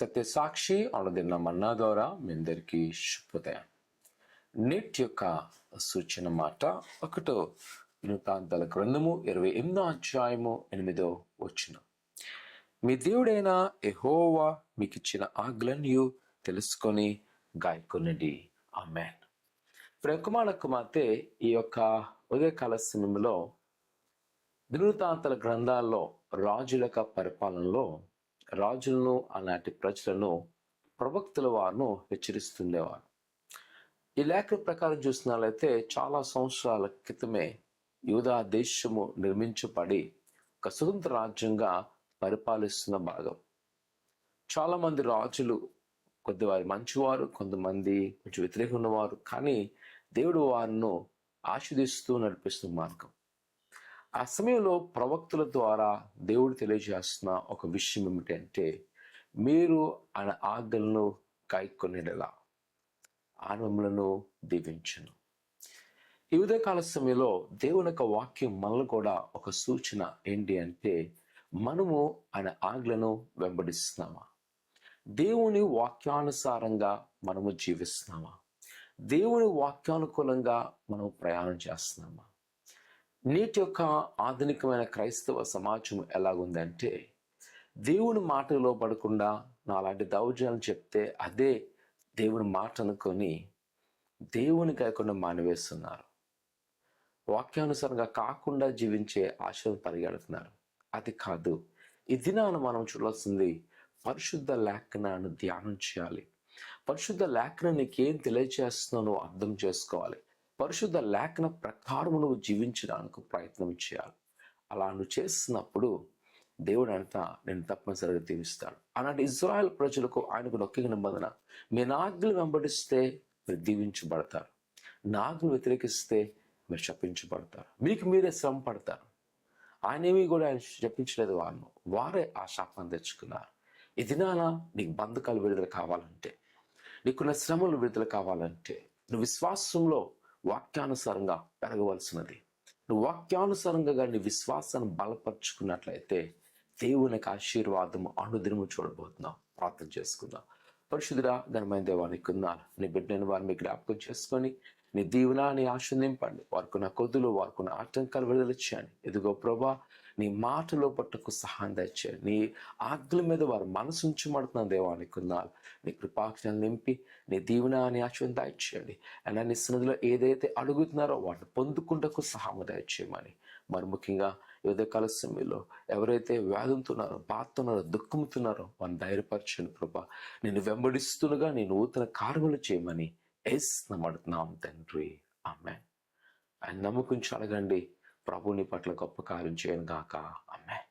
సత్య సాక్షి అనుదిన మన్నా ద్వారా మీ అందరికీ శుభోదయం. నేటి యొక్క సూచన మాట 1 దినవృత్తాంతాల గ్రంథము 28వ అధ్యాయము 8వ వచనం. మీ దేవుడైన యెహోవా మీకిచ్చిన ఆజ్ఞలను తెలుసుకొని గాయకొనండి. ఆమేన్. ప్రియకుమార కుమార్తె, ఈ యొక్క ఉదయకాల సమయంలో దినవృత్తాంతాల గ్రంథాల్లో రాజుల యొక్క పరిపాలనలో రాజులను, అలాంటి ప్రజలను ప్రవక్తల వారిను హెచ్చరిస్తుండేవారు. ఈ లేఖ ప్రకారం చూసినట్లయితే చాలా సంవత్సరాల క్రితమే యూదా దేశము నిర్మించబడి ఒక స్వతంత్ర రాజ్యంగా పరిపాలిస్తున్న భాగం. చాలా మంది రాజులు, కొద్దివారు మంచివారు, కొంతమంది కొంచెం వ్యతిరేకంగా ఉన్నవారు, కానీ దేవుడు వారిను ఆశీర్వదిస్తూ నడిపిస్తున్న మార్గం. ఆ సమయంలో ప్రవక్తల ద్వారా దేవుడు తెలియజేస్తున్న ఒక విషయం ఏమిటంటే, మీరు ఆయన ఆజ్ఞలను గాయకొనేలా ఆయన మిమ్మలను దీవించును. ఈ ఉదయకాల సమయంలో దేవుని యొక్క వాక్యం మనలో కూడా ఒక సూచన ఏంటి అంటే, మనము ఆయన ఆజ్ఞలను వెంబడిస్తున్నామా? దేవుని వాక్యానుసారంగా మనము జీవిస్తున్నామా? దేవుని వాక్యానుకూలంగా మనం ప్రయాణం చేస్తున్నామా? నేటి యొక్క ఆధునికమైన క్రైస్తవ సమాజం ఎలాగుందంటే, దేవుని మాటలో పడకుండా నాలాంటి దౌర్జన్యాలు చెప్తే అదే దేవుని మాట అనుకొని దేవుని కాకుండా మానివేస్తున్నారు. వాక్యానుసారంగా కాకుండా జీవించే ఆశలు పరిగెడుతున్నారు. అది కాదు. ఈ దినాన మనం చూడాల్సింది పరిశుద్ధ లేఖనాన్ని ధ్యానం చేయాలి. పరిశుద్ధ లేఖనం నీకేం తెలియజేస్తున్నానో అర్థం చేసుకోవాలి. పరిశుద్ధ లేఖన ప్రకారం నువ్వు జీవించడానికి ప్రయత్నం చేయాలి. అలా నువ్వు చేస్తున్నప్పుడు దేవుడు అంతా నేను తప్పనిసరిగా దీవిస్తాడు. అలాంటి ఇజ్రాయెల్ ప్రజలకు ఆయనకు నొక్కిన నిబంధన, మీ ఆజ్ఞలు వెంబడిస్తే మీరు దీవించబడతారు, నా ఆజ్ఞలు వ్యతిరేకిస్తే మీరు శపించబడతారు, మీకు మీరే శ్రమ పడతారు. ఆయనేమీ కూడా ఆయన చెప్పించలేదు, వారే ఆ శాపాన్ని తెచ్చుకున్నారు. ఈ దినాన నీకు బంధకాలు విడుదల కావాలంటే, నీకున్న శ్రమలు విడుదల కావాలంటే, నువ్వు విశ్వాసంలో వాక్యానుసారంగా పెరగవలసినది. నువ్వు వాక్యానుసారంగా నీ విశ్వాసాన్ని బలపరుచుకున్నట్లయితే దేవునికి ఆశీర్వాదము అనుదినము చూడబోతున్నావు. ప్రార్థన చేసుకుందాం. పరిశుద్ధుడా, ఘనమైన దేవానికి వందనాలు. నీ బిడ్డని వారిని జ్ఞాపకం చేసుకొని నీ దీవెన, నీ ఆశ నింపండి. వారికి నా కొద్దులు, వారికి నా ఆటంకాలు విడుదల చేయండి. ఎదుగో ప్రభా, నీ మాటలో పట్టుకు సహాయం దయచేయండి. నీ ఆజ్ఞల మీద వారు మనసు ఉంచబడుతున్న దేవానికి వందనాలు. నీ కృపాక్షణలు నింపి నీ దీవెన, నీ ఆశను దయచేయండి. అయినా నీ సన్నిధిలో ఏదైతే అడుగుతున్నారో వాటిని పొందుకుంటకు సహాయం దయచేయమని, మరి ముఖ్యంగా ఈ ఉదయకాల సమయంలో ఎవరైతే వ్యాధుతున్నారో, బాధతున్నారో, దుఃఖముతున్నారో వారిని ధైర్యపరచండి ప్రభా. నేను వెంబడిస్తుండగా నీ నూతన కార్యములు చేయమని నమ్మడుతున్నాం తండ్రి. ఆమేన్. ఆయన నమ్మకం అడగండి, ప్రభుని పట్ల గొప్ప కార్యం చేయను గాక. ఆమేన్.